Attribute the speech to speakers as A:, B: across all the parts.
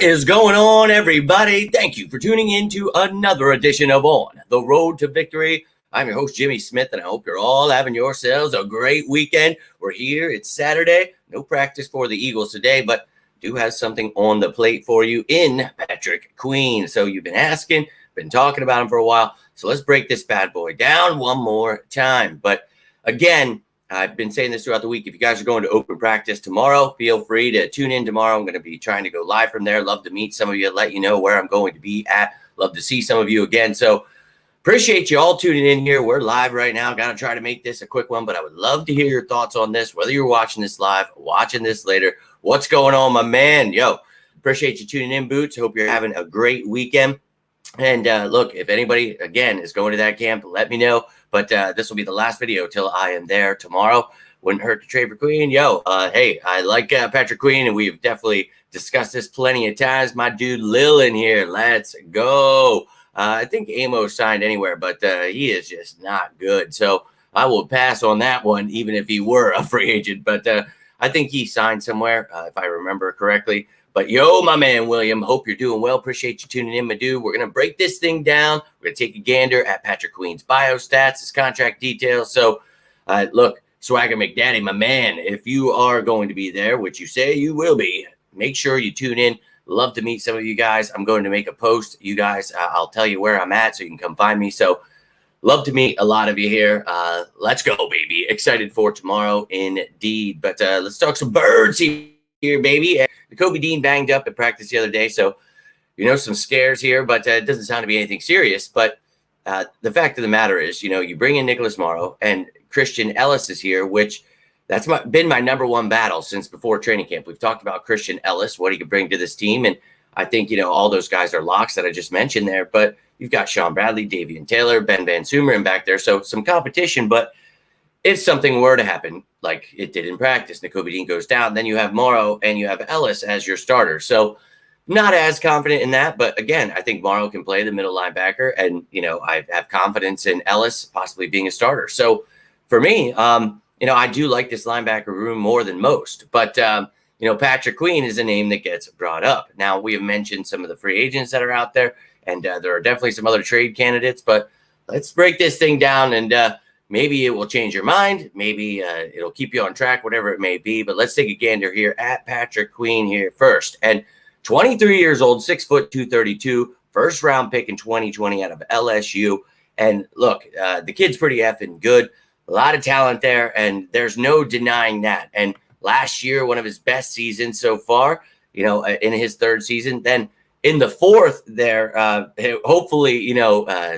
A: What is going on, everybody? Thank you for tuning in to another edition of On the Road to Victory. I'm your host, Jimmy Smith, and I hope you're all having yourselves a great weekend. We're here. It's Saturday. No practice for the Eagles today, but do have something on the plate for you in Patrick Queen. So you've been asking, been talking about him for a while. So let's break this bad boy down one more time. But again, I've been saying this throughout the week. If you guys are going to open practice tomorrow, feel free to tune in tomorrow. I'm going to be trying to go live from there. Love to meet some of you, let you know where I'm going to be at. Love to see some of you again. So appreciate you all tuning in here. We're live right now. Got to try to make this a quick one, but I would love to hear your thoughts on this, whether you're watching this live, watching this later. What's going on, my man? Yo, appreciate you tuning in, Boots. Hope you're having a great weekend. And look, if anybody, again, is going to that camp, let me know. But this will be the last video till I am there tomorrow. Wouldn't hurt to trade for Queen. Yo, hey, I like Patrick Queen, and we've definitely discussed this plenty of times. My dude Lil in here. Let's go. I think Amo signed anywhere, but he is just not good. So I will pass on that one, even if he were a free agent. But I think he signed somewhere, if I remember correctly. But yo, my man, William, hope you're doing well. Appreciate you tuning in, my dude. We're going to break this thing down. We're going to take a gander at Patrick Queen's bio stats, his contract details. So, look, Swagger McDaddy, my man, if you are going to be there, which you say you will be, make sure you tune in. Love to meet some of you guys. I'm going to make a post. You guys, I'll tell you where I'm at so you can come find me. So, love to meet a lot of you here. Let's go, baby. Excited for tomorrow indeed. But let's talk some birds here, baby. Kobe Dean banged up at practice the other day, so some scares here, but it doesn't sound to be anything serious. But the fact of the matter is, you bring in Nicholas Morrow and Christian Ellis is here, which that's been my number one battle since before training camp. We've talked about Christian Ellis, what he could bring to this team, and I think all those guys are locks that I just mentioned there. But you've got Sean Bradley, Davian Taylor, Ben Van Sumeren back there, so some competition. But if something were to happen, like it did in practice, Nakobe Dean goes down, then you have Morrow and you have Ellis as your starter. So not as confident in that. But again, I think Morrow can play the middle linebacker. And, I have confidence in Ellis possibly being a starter. So for me, I do like this linebacker room more than most. But, Patrick Queen is a name that gets brought up. Now, we have mentioned some of the free agents that are out there. And there are definitely some other trade candidates. But let's break this thing down and maybe it will change your mind. Maybe it'll keep you on track, whatever it may be. But let's take a gander here at Patrick Queen here first. And 23 years old, 6 foot, 232, first round pick in 2020 out of LSU. And look, the kid's pretty effing good. A lot of talent there, and there's no denying that. And last year, one of his best seasons so far, in his third season. Then in the fourth there, hopefully,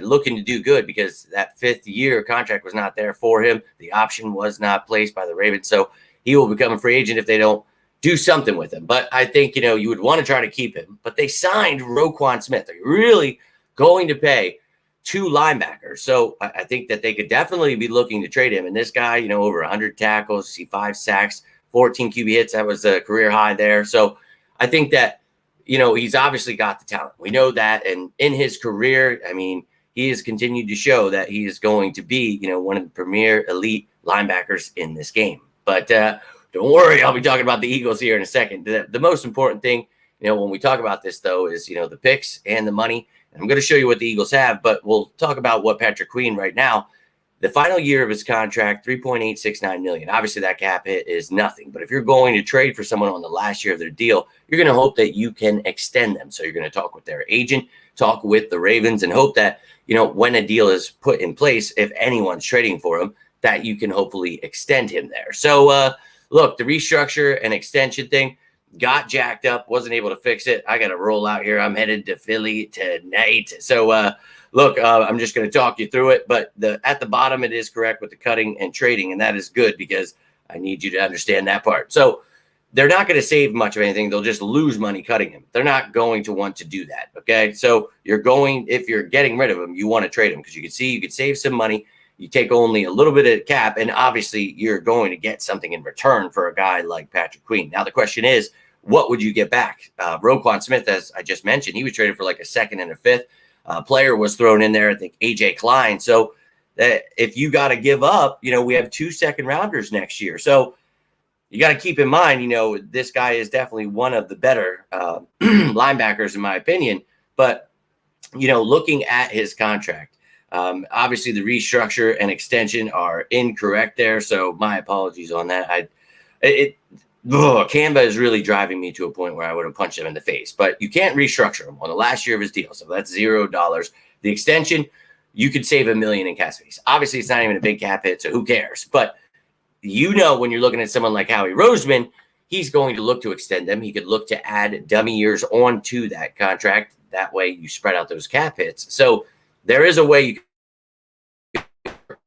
A: looking to do good because that fifth-year contract was not there for him. The option was not placed by the Ravens. So he will become a free agent if they don't do something with him. But I think, you would want to try to keep him. But they signed Roquan Smith. They're really going to pay 2 linebackers. So I think that they could definitely be looking to trade him. And this guy, over 100 tackles, see 5 sacks, 14 QB hits. That was a career high there. So I think that, he's obviously got the talent. We know that. And in his career, he has continued to show that he is going to be, one of the premier elite linebackers in this game. But don't worry, I'll be talking about the Eagles here in a second. The most important thing, when we talk about this, though, is, the picks and the money. And I'm going to show you what the Eagles have, but we'll talk about what Patrick Queen right now. The final year of his contract, $3.869 million. Obviously, that cap hit is nothing. But if you're going to trade for someone on the last year of their deal, you're going to hope that you can extend them. So you're going to talk with their agent, talk with the Ravens, and hope that, when a deal is put in place, if anyone's trading for him, that you can hopefully extend him there. So, look, the restructure and extension thing got jacked up, wasn't able to fix it. I got to roll out here. I'm headed to Philly tonight. So, look, I'm just going to talk you through it, but at the bottom, it is correct with the cutting and trading, and that is good because I need you to understand that part. So they're not going to save much of anything. They'll just lose money cutting him. They're not going to want to do that, okay? So if you're getting rid of him, you want to trade him because you could save some money. You take only a little bit of cap, and obviously you're going to get something in return for a guy like Patrick Queen. Now the question is, what would you get back? Roquan Smith, as I just mentioned, he was traded for like a second and a fifth. Player was thrown in there, I think AJ Klein. So if you got to give up, we have 2 second rounders next year. So you got to keep in mind, this guy is definitely one of the better linebackers, in my opinion. But, looking at his contract, obviously the restructure and extension are incorrect there. So my apologies on that. Canva is really driving me to a point where I would have punched him in the face. But you can't restructure him on the last year of his deal. So that's $0. The extension, you could save $1 million in cap space. Obviously, it's not even a big cap hit, so who cares? But when you're looking at someone like Howie Roseman, he's going to look to extend them. He could look to add dummy years onto that contract. That way you spread out those cap hits. So there is a way you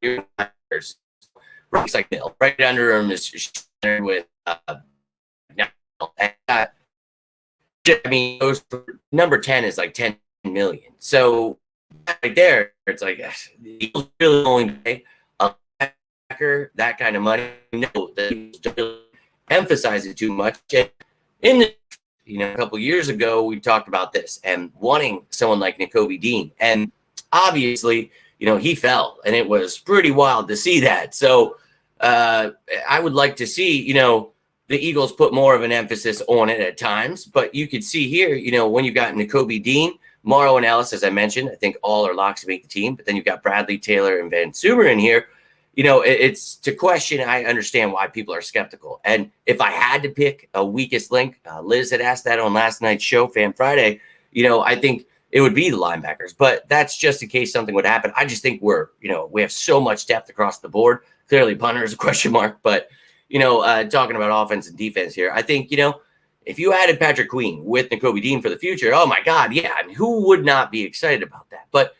A: can like Mill. Right under him is with number 10 is like 10 million. So right there, it's like the Eagles really only pay a linebacker that kind of money. No, the Eagles don't really emphasize it too much. And in the a couple years ago, we talked about this and wanting someone like Nakobe Dean, and obviously, he fell, and it was pretty wild to see that. So I would like to see, the Eagles put more of an emphasis on it at times, but you could see here, when you've got Nakobe Dean, Morrow and Ellis, as I mentioned, I think all are locks to make the team, but then you've got Bradley, Taylor, and Van Sumer in here. It's to question. I understand why people are skeptical. And if I had to pick a weakest link, Liz had asked that on last night's show, Fan Friday, I think it would be the linebackers, but that's just in case something would happen. I just think we have so much depth across the board. Clearly punter is a question mark, but talking about offense and defense here, I think, if you added Patrick Queen with Nakobe Dean for the future, oh my God, yeah, I mean, who would not be excited about that? But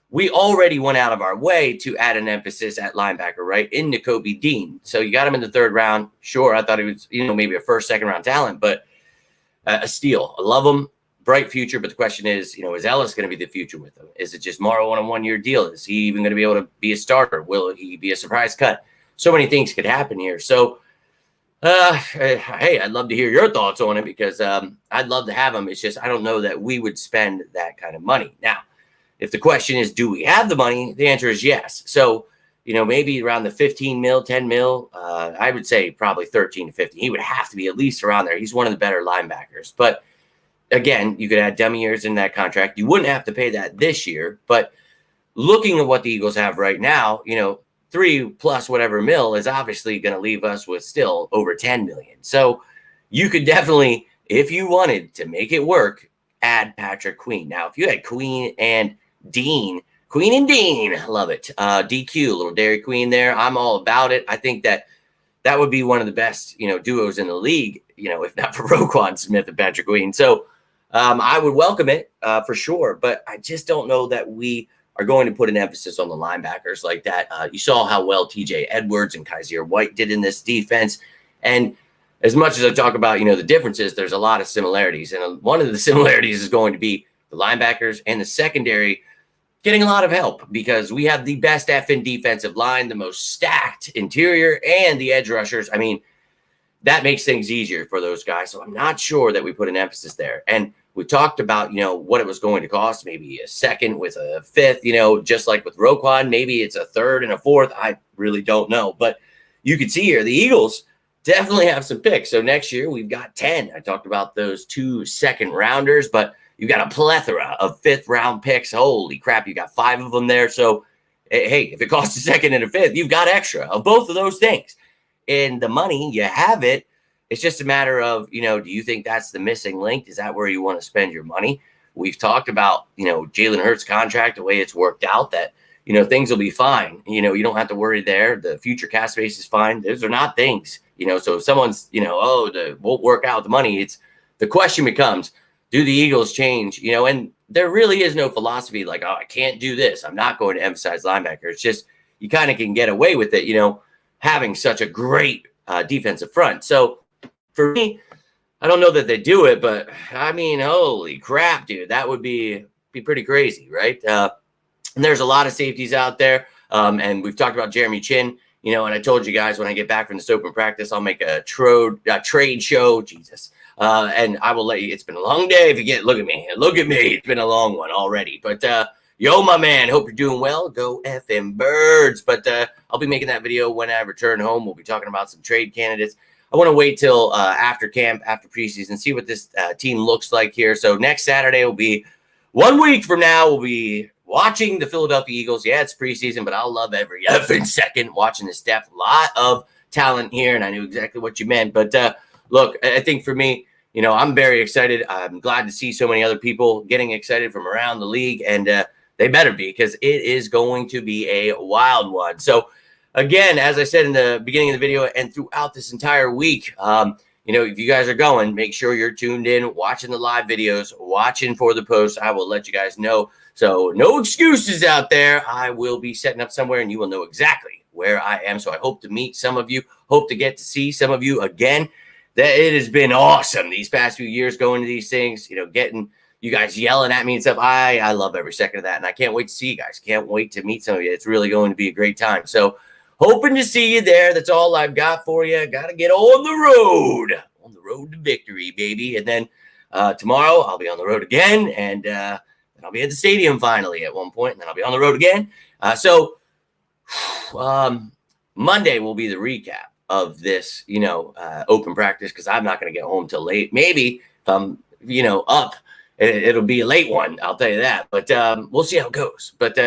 A: we already went out of our way to add an emphasis at linebacker, right, in Nakobe Dean. So you got him in the third round. Sure, I thought he was, maybe a first, second round talent, but a steal. I love him. Bright future, but the question is, is Ellis going to be the future with him? Is it just Morrow on a 1-year deal? Is he even going to be able to be a starter? Will he be a surprise cut? So many things could happen here. So, hey, I'd love to hear your thoughts on it because I'd love to have him. It's just I don't know that we would spend that kind of money. Now, if the question is, do we have the money? The answer is yes. So, maybe around the 15 mil, 10 mil, I would say probably 13 to 15. He would have to be at least around there. He's one of the better linebackers, but again, you could add dummy years in that contract. You wouldn't have to pay that this year, but looking at what the Eagles have right now, 3 plus whatever mil is obviously going to leave us with still over 10 million. So you could definitely, if you wanted to make it work, add Patrick Queen. Now, if you had Queen and Dean, I love it. DQ, a little Dairy Queen there. I'm all about it. I think that would be one of the best, duos in the league, if not for Roquan Smith and Patrick Queen. So I would welcome it for sure, but I just don't know that we are going to put an emphasis on the linebackers like that. You saw how well TJ Edwards and Kaiser White did in this defense. And as much as I talk about, the differences, there's a lot of similarities. And one of the similarities is going to be the linebackers and the secondary getting a lot of help because we have the best effing defensive line, the most stacked interior, and the edge rushers. I mean, that makes things easier for those guys. So I'm not sure that we put an emphasis there. And we talked about, what it was going to cost, maybe a second with a fifth, just like with Roquan, maybe it's a third and a fourth. I really don't know. But you can see here, the Eagles definitely have some picks. So next year we've got 10. I talked about those 2 second rounders, but you got a plethora of 5th round picks. Holy crap. You got 5 of them there. So, hey, if it costs a second and a fifth, you've got extra of both of those things. And the money, you have it. It's just a matter of, do you think that's the missing link? Is that where you want to spend your money? We've talked about, Jalen Hurts' contract, the way it's worked out, that, things will be fine. You don't have to worry there. The future cap space is fine. Those are not things, so if someone's, won't work out the money, it's the question becomes, do the Eagles change, and there really is no philosophy like, oh, I can't do this. I'm not going to emphasize linebacker. It's just, you kind of can get away with it, having such a great defensive front. So for me, I don't know that they do it, but I mean, holy crap, dude, that would be pretty crazy, right? And there's a lot of safeties out there. And we've talked about Jeremy Chin, and I told you guys when I get back from this open practice, I'll make a trade show. Jesus. And I will let you, it's been a long day. Look at me. It's been a long one already, but, yo, my man, hope you're doing well. Go FM Birds. But I'll be making that video when I return home. We'll be talking about some trade candidates. I want to wait till after camp, after preseason, see what this team looks like here. So next Saturday will be 1 week from now. We'll be watching the Philadelphia Eagles. Yeah, it's preseason, but I'll love every effing second watching this depth. A lot of talent here, and I knew exactly what you meant. But look, I think for me, I'm very excited. I'm glad to see so many other people getting excited from around the league, and they better be, because it is going to be a wild one. So again, as I said in the beginning of the video and throughout this entire week, if you guys are going, make sure you're tuned in, watching the live videos, watching for the posts. I will let you guys know. So no excuses out there. I will be setting up somewhere, and you will know exactly where I am. So I hope to meet some of you, hope to get to see some of you again. That it has been awesome these past few years going to these things, getting you guys yelling at me and stuff. I love every second of that, and I can't wait to see you guys. Can't wait to meet some of you. It's really going to be a great time. So hoping to see you there. That's all I've got for you. Got to get on the road to victory, baby. And then tomorrow I'll be on the road again, and I'll be at the stadium finally at one point, and then I'll be on the road again. Monday will be the recap of this, open practice, because I'm not going to get home till late. Maybe if I'm, up, it'll be a late one. I'll tell you that. But we'll see how it goes. But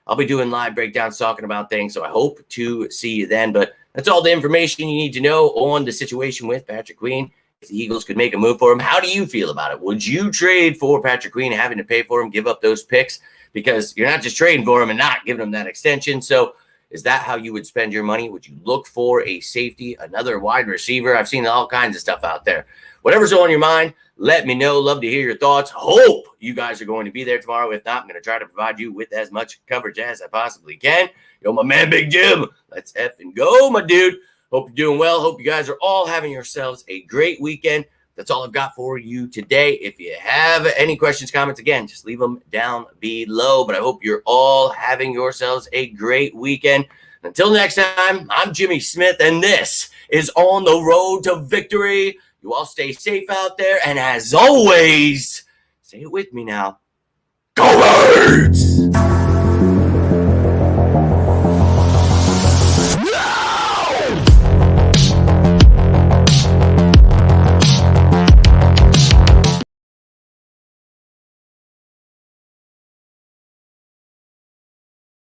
A: I'll be doing live breakdowns, talking about things. So I hope to see you then. But that's all the information you need to know on the situation with Patrick Queen. If the Eagles could make a move for him, how do you feel about it? Would you trade for Patrick Queen, having to pay for him, give up those picks? Because you're not just trading for him and not giving him that extension. So is that how you would spend your money? Would you look for a safety, another wide receiver? I've seen all kinds of stuff out there. Whatever's on your mind, let me know. Love to hear your thoughts. Hope you guys are going to be there tomorrow. If not, I'm going to try to provide you with as much coverage as I possibly can. My man, Big Jim. Let's effing go, my dude. Hope you're doing well. Hope you guys are all having yourselves a great weekend. That's all I've got for you today. If you have any questions, comments, again, just leave them down below. But I hope you're all having yourselves a great weekend. Until next time, I'm Jimmy Smith, and this is On the Road to Victory. You all stay safe out there. And as always, say it with me now. Go Birds!